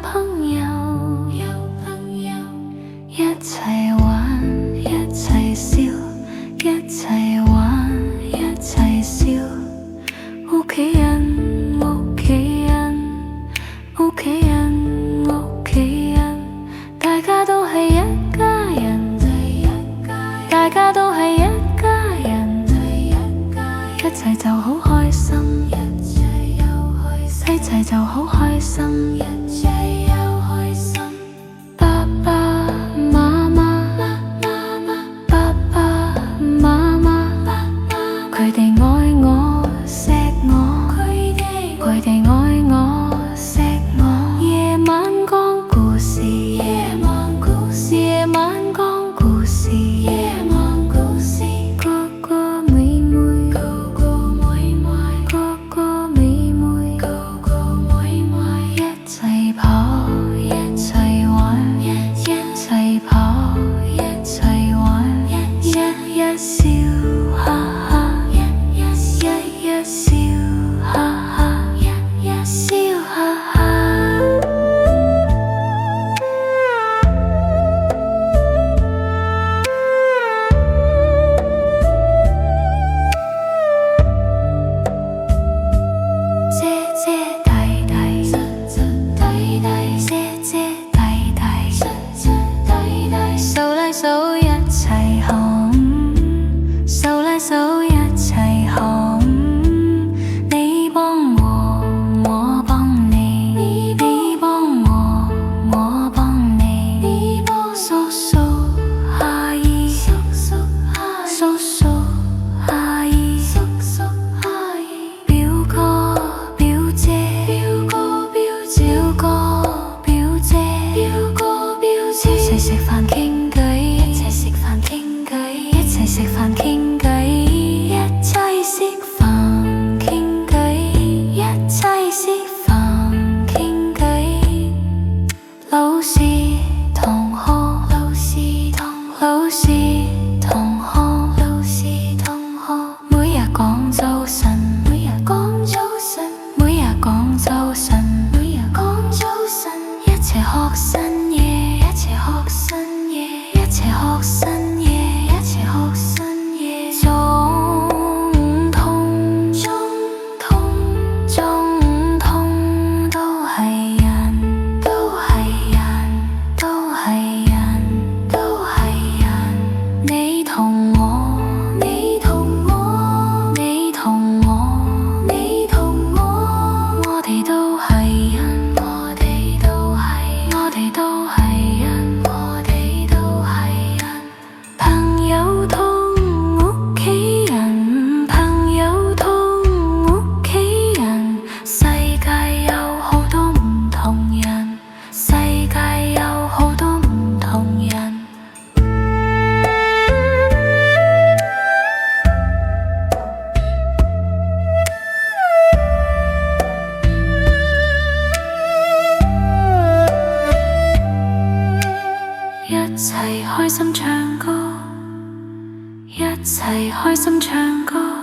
朋友，一齊玩，一齊笑，一齊玩，一齊笑。屋企人，屋企人，屋企人，屋企人，大家都係一家人，大家都係一家人，一齊就好開心，一齊就好開心，爸爸媽媽，爸爸媽媽，佢哋愛我錫我，佢哋愛我錫我。夜晚講故事，夜晚講故事，哥哥妹妹，哥哥妹妹，一齊跑，一齊玩，一齊跑，一齊玩，一笑哈哈，一笑哈哈，一笑哈哈。姐姐弟弟，姐姐弟弟，手拉手一齊行，手拉手一齊行。你幫我，我幫你，你幫我，我幫你。叔叔阿姨，叔叔阿姨，表哥表姐，表哥表姐，一齊食飯傾偈，一齊食飯傾偈，一齊食飯傾偈，一齊食飯傾偈，一齊食飯傾偈。老師同學，老師同學，每日講早晨，每日講早晨，一齊學新嘢，一齊學新嘢，一齊學新嘢，一齊學新嘢。總統都係人，都係人，都係人，都係人。你同我，你同我，你同我，你同我，我哋都係人，我哋都係，我哋都係人，我哋都係人。朋友同屋企人，朋友同屋企人，世界有好多唔同人，世界有好多唔同人。一齊開心唱歌，一齊開心唱歌。